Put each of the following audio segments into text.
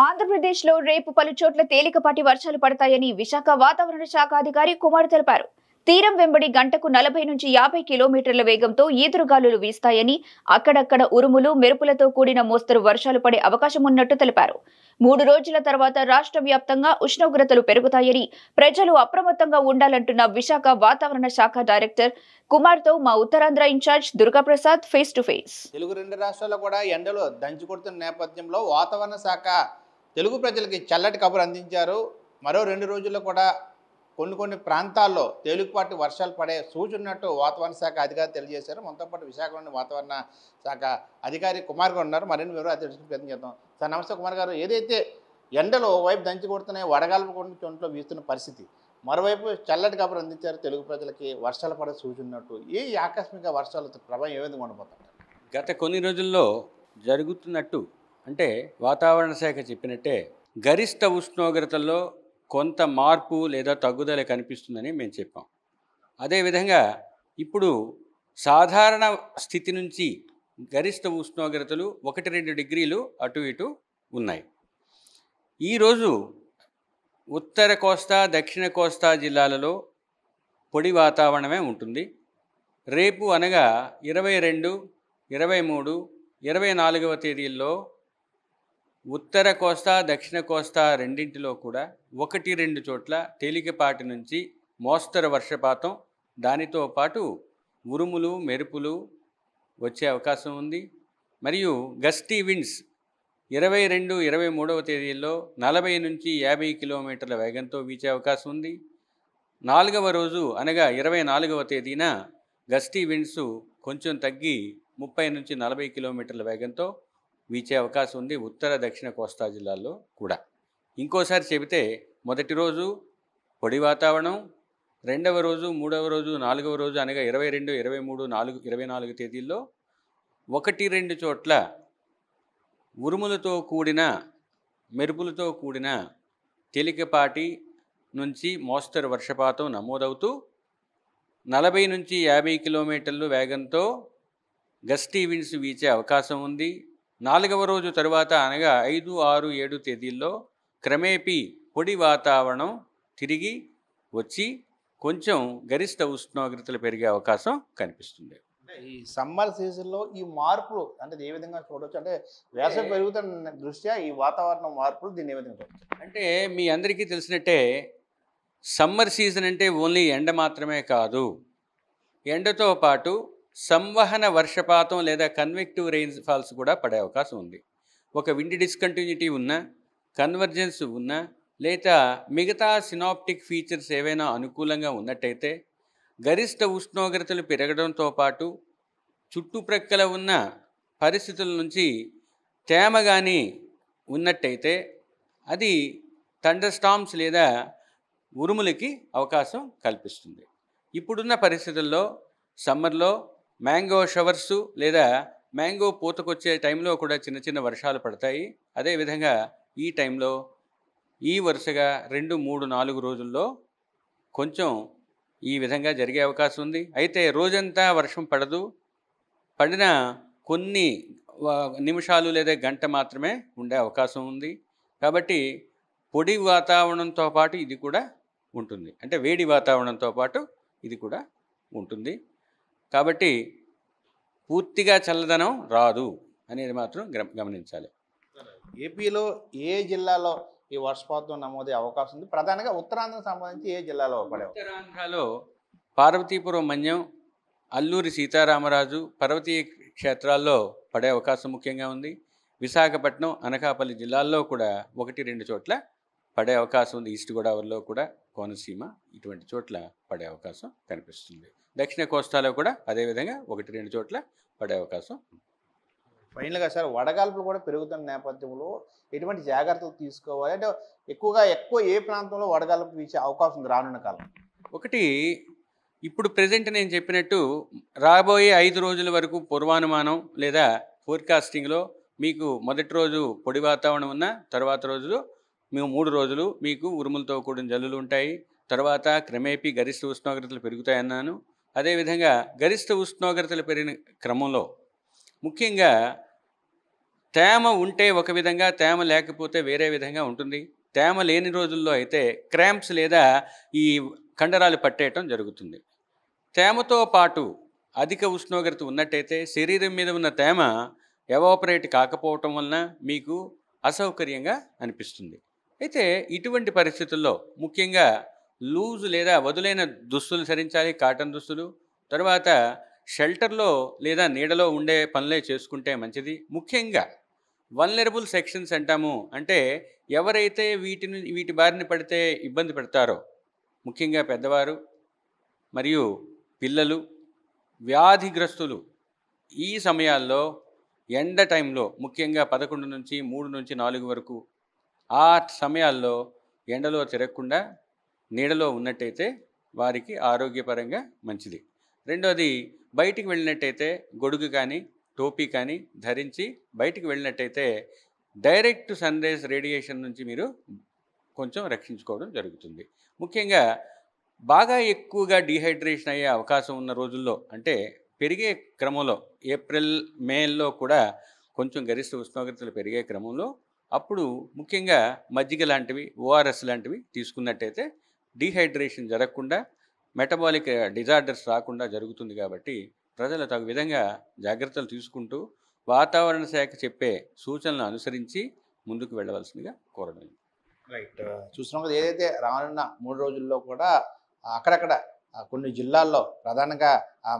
ఆంధ్రప్రదేశ్లో రేపు పలు చోట్ల తేలికపాటి వర్షాలు పడతాయని విశాఖ వాతావరణ శాఖ అధికారి కుమార్ తెలిపారు. తీరం వెంబడి గంటకు 40 నుంచి 50 కిలోమీటర్ల వేగంతో ఈదురుగాలులు వీస్తాయని, అక్కడక్కడ ఉరుములు, మెరుపులతో కూడిన మోస్తరు వర్షాలు పడే అవకాశం ఉన్నట్టు తెలిపారు. 3 రోజుల తర్వాత రాష్ట్ర వ్యాప్తంగా ఉష్ణోగ్రతలు పెరుగుతాయని, ప్రజలు అప్రమత్తంగా ఉండాలంటున్న విశాఖ వాతావరణ శాఖ డైరెక్టర్ కుమార్తో మా Uttarandhra incharge Durgaprasad face to face. Telugu రెండు రాష్ట్రాల్లో కూడా ఎండలు దంచుకొడుతున్న నేపథ్యంలో వాతావరణ శాఖ తెలుగు ప్రజలకి చల్లటి కబురు అందించారు. మరో 2 రోజుల్లో కూడా కొన్ని ప్రాంతాల్లో తేలికపాటి వర్షాలు పడే సూచన ఉన్నట్టు వాతావరణ శాఖ అధికారులు తెలియజేశారు. మనతో పాటు విశాఖలోని వాతావరణ శాఖ అధికారి కుమార్ గారు ఉన్నారు. మరిన్ని వివరాలు తెలుసుకునే ప్రయత్నం చేద్దాం. సార్ నమస్తే కుమార్ గారు. ఏదైతే ఎండలు ఓవైపు దంచి కొడుతున్నాయి, వడగాల్పు కొన్ని చోట్ల వీస్తున్న పరిస్థితి, మరోవైపు చల్లటి కబురు అందించారు తెలుగు ప్రజలకి వర్షాలు పడే సూచన ఉన్నట్టు. ఈ ఆకస్మిక వర్షాల ప్రభావం ఏ విధంగా ఉండబోతుంది? గత కొన్ని రోజుల్లో జరుగుతున్నట్టు అంటే వాతావరణ శాఖ చెప్పినట్టే గరిష్ట ఉష్ణోగ్రతల్లో కొంత మార్పు లేదా తగ్గుదల కనిపిస్తుందని మేము చెప్పాం. అదేవిధంగా ఇప్పుడు సాధారణ స్థితి నుంచి గరిష్ట ఉష్ణోగ్రతలు 1-2 డిగ్రీలు అటు ఇటు ఉన్నాయి. ఈరోజు ఉత్తర కోస్తా, దక్షిణ కోస్తా జిల్లాలలో పొడి వాతావరణమే ఉంటుంది. రేపు అనగా 22, 23, 24వ తేదీల్లో ఉత్తర కోస్తా, దక్షిణ కోస్తా రెండింటిలో కూడా 1-2 చోట్ల తేలికపాటి నుంచి మోస్తరు వర్షపాతం, దానితో పాటు ఉరుములు, మెరుపులు వచ్చే అవకాశం ఉంది. మరియు గస్టీ విండ్స్ 22, 23వ తేదీల్లో 40 నుంచి 50 కిలోమీటర్ల వేగంతో వీచే అవకాశం ఉంది. 4వ రోజు అనగా 24వ తేదీన గస్టీ విండ్స్ కొంచెం తగ్గి 30 నుంచి 40 కిలోమీటర్ల వేగంతో వీచే అవకాశం ఉంది ఉత్తర దక్షిణ కోస్తా జిల్లాల్లో కూడా. ఇంకోసారి చెబితే మొదటి రోజు పొడి వాతావరణం, 2వ రోజు, 3వ రోజు, 4వ రోజు అనగా 22, 23, 24 తేదీల్లో 1-2 చోట్ల ఉరుములతో కూడిన, మెరుపులతో కూడిన తేలికపాటి నుంచి మోస్తరు వర్షపాతం నమోదవుతూ 40 నుంచి 50 కిలోమీటర్లు వేగంతో గస్టీ విండ్స్ వీచే అవకాశం ఉంది. 4వ రోజు తరువాత అనగా 5, 6, 7 తేదీల్లో క్రమేపీ పొడి వాతావరణం తిరిగి వచ్చి కొంచెం గరిష్ట ఉష్ణోగ్రతలు పెరిగే అవకాశం కనిపిస్తుంది. ఈ సమ్మర్ సీజన్లో ఈ మార్పులు అంటే ఏ విధంగా చూడవచ్చు? అంటే వేసవి పెరుగుతున్న దృష్ట్యా ఈ వాతావరణ మార్పులు దీన్ని ఏ విధంగా చూడవచ్చు? అంటే మీ అందరికీ తెలిసినట్టే సమ్మర్ సీజన్ అంటే ఓన్లీ ఎండ మాత్రమే కాదు, ఎండతో పాటు సంవహన వర్షపాతం లేదా కన్వెక్టివ్ రెయిన్ ఫాల్స్ కూడా పడే అవకాశం ఉంది. ఒక విండ్ డిస్కంటిన్యూటీ ఉన్నా, కన్వర్జెన్స్ ఉన్నా, లేదా మిగతా సినాప్టిక్ ఫీచర్స్ ఏవైనా అనుకూలంగా ఉన్నట్టయితే గరిష్ట ఉష్ణోగ్రతలు పెరగడంతో పాటు చుట్టుప్రక్కల ఉన్న పరిస్థితుల నుంచి తేమ కానీ ఉన్నట్టయితే అది థండర్ స్టార్మ్స్ లేదా ఉరుములకి అవకాశం కల్పిస్తుంది. ఇప్పుడున్న పరిస్థితుల్లో సమ్మర్లో మ్యాంగో షవర్సు లేదా మ్యాంగో పూతకొచ్చే టైంలో కూడా చిన్న చిన్న వర్షాలు పడతాయి. అదేవిధంగా ఈ టైంలో ఈ వరుసగా 2, 3, 4 రోజుల్లో కొంచెం ఈ విధంగా జరిగే అవకాశం ఉంది. అయితే రోజంతా వర్షం పడదు, పడిన కొన్ని నిమిషాలు లేదా గంట మాత్రమే ఉండే అవకాశం ఉంది. కాబట్టి పొడి వాతావరణంతో పాటు ఇది కూడా ఉంటుంది, అంటే వేడి వాతావరణంతో పాటు ఇది కూడా ఉంటుంది. కాబట్టి పూర్తిగా చల్లదనం రాదు అనేది మాత్రం గమనించాలి. ఏపీలో ఏ జిల్లాలో ఈ వర్షపాతం నమోదే అవకాశం ఉంది? ప్రధానంగా ఉత్తరాంధ్రకు సంబంధించి ఏ జిల్లాలో పడే? ఉత్తరాంధ్రలో పార్వతీపురం, మన్యం, అల్లూరి సీతారామరాజు, పర్వతీయ క్షేత్రాల్లో పడే అవకాశం ముఖ్యంగా ఉంది. విశాఖపట్నం, అనకాపల్లి జిల్లాల్లో కూడా 1-2 చోట్ల పడే అవకాశం ఉంది. ఈస్ట్ గోదావరిలో కూడా, కోనసీమ ఇటువంటి చోట్ల పడే అవకాశం కనిపిస్తుంది. దక్షిణ కోస్తాలో కూడా అదేవిధంగా 1-2 చోట్ల పడే అవకాశం. ఫైనల్గా సార్, వడగాల్పులు కూడా పెరుగుతున్న నేపథ్యంలో ఎటువంటి జాగ్రత్తలు తీసుకోవాలి? అంటే ఎక్కువ ఏ ప్రాంతంలో వడగాల్పు వీచే అవకాశం ఉంది రానున్న కాలం? ఒకటి, ఇప్పుడు ప్రజెంట్ నేను చెప్పినట్టు రాబోయే 5 రోజుల వరకు పూర్వానుమానం లేదా ఫోర్కాస్టింగ్లో మీకు మొదటి రోజు పొడి వాతావరణం ఉన్న, తర్వాత రోజులు మేము 3 రోజులు మీకు ఉరుములతో కూడిన జల్లులు ఉంటాయి. తర్వాత క్రమేపీ గరిష్ట ఉష్ణోగ్రతలు పెరుగుతాయన్నాను. అదేవిధంగా గరిష్ట ఉష్ణోగ్రతలు పెరిగిన క్రమంలో ముఖ్యంగా తేమ ఉంటే ఒక విధంగా, తేమ లేకపోతే వేరే విధంగా ఉంటుంది. తేమ లేని రోజుల్లో అయితే క్రాంప్స్ లేదా ఈ కండరాలు పట్టేయటం జరుగుతుంది. తేమతో పాటు అధిక ఉష్ణోగ్రత ఉన్నట్టయితే శరీరం మీద ఉన్న తేమ ఎవాపరేట్ కాకపోవటం వలన మీకు అసౌకర్యంగా అనిపిస్తుంది. అయితే ఇటువంటి పరిస్థితుల్లో ముఖ్యంగా లూజ్ లేదా వదులైన దుస్తులు ధరించాలి, కాటన్ దుస్తులు. తర్వాత షెల్టర్లో లేదా నీడలో ఉండే పనులే చేసుకుంటే మంచిది. ముఖ్యంగా వల్నరబుల్ సెక్షన్స్ అంటాము. అంటే ఎవరైతే వీటి బారిన పడితే ఇబ్బంది పడతారో, ముఖ్యంగా పెద్దవారు మరియు పిల్లలు, వ్యాధిగ్రస్తులు ఈ సమయాల్లో ఎండ టైంలో ముఖ్యంగా 11 నుంచి 3 నుంచి 4 వరకు ఆ సమయాల్లో ఎండలో తిరగకుండా నీడలో ఉన్నట్టయితే వారికి ఆరోగ్యపరంగా మంచిది. రెండోది, బయటికి వెళ్ళినట్టయితే గొడుగు కానీ టోపీ కానీ ధరించి బయటికి వెళ్ళినట్టయితే డైరెక్ట్ సన్ రైజ్ రేడియేషన్ నుంచి మీరు కొంచెం రక్షించుకోవడం జరుగుతుంది. ముఖ్యంగా బాగా ఎక్కువగా డీహైడ్రేషన్ అయ్యే అవకాశం ఉన్న రోజుల్లో, అంటే పెరిగే క్రమంలో ఏప్రిల్ మేల్లో కూడా కొంచెం గరిష్ట ఉష్ణోగ్రతలు పెరిగే క్రమంలో అప్పుడు ముఖ్యంగా మజ్జిగ లాంటివి, ఓఆర్ఎస్ లాంటివి తీసుకున్నట్టయితే డీహైడ్రేషన్ జరగకుండా మెటబాలిక్ డిజార్డర్స్ రాకుండా జరుగుతుంది. కాబట్టి ప్రజలు తగు విధంగా జాగ్రత్తలు తీసుకుంటూ వాతావరణ శాఖ చెప్పే సూచనలను అనుసరించి ముందుకు వెళ్ళవలసిందిగా కోరడం. రైట్. చూస్తున్నాం కదా, ఏదైతే రానున్న 3 రోజుల్లో కూడా అక్కడక్కడ కొన్ని జిల్లాల్లో, ప్రధానంగా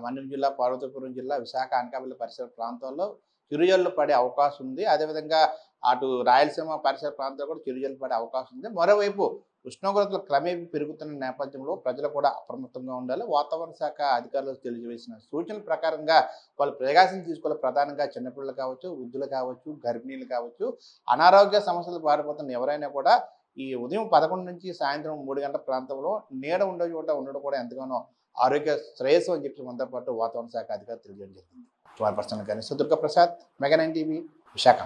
మన్యం జిల్లా, పార్వతీపురం జిల్లా, విశాఖ, అనకాపల్లి పరిసర ప్రాంతాల్లో చిరుజల్లు పడే అవకాశం ఉంది. అదేవిధంగా అటు రాయలసీమ పరిసర ప్రాంతాల్లో కూడా చిరుజల్లు పడే అవకాశం ఉంది. మరోవైపు ఉష్ణోగ్రతలు క్రమేపీ పెరుగుతున్న నేపథ్యంలో ప్రజలు కూడా అప్రమత్తంగా ఉండాలి. వాతావరణ శాఖ అధికారులు తెలియజేసిన సూచనల ప్రకారంగా వాళ్ళు ప్రకాశం తీసుకోవాలి. ప్రధానంగా చిన్నపిల్లలు కావచ్చు, వృద్ధులు కావచ్చు, గర్భిణీలు కావచ్చు, అనారోగ్య సమస్యలు బారిపోతున్న ఎవరైనా కూడా ఈ ఉదయం 11 నుంచి సాయంత్రం 3 గంటల ప్రాంతంలో నీడ ఉండే చోట ఉండడం కూడా ఎంతగానో ఆరోగ్య శ్రేయస్సు అని చెప్పి మనతో పాటు వాతావరణ శాఖ అధికారులు తెలియజేయడం జరిగింది. పర్సనల్ కానీ దుర్గా ప్రసాద్, మెగా 9 టీవీ, విశాఖ.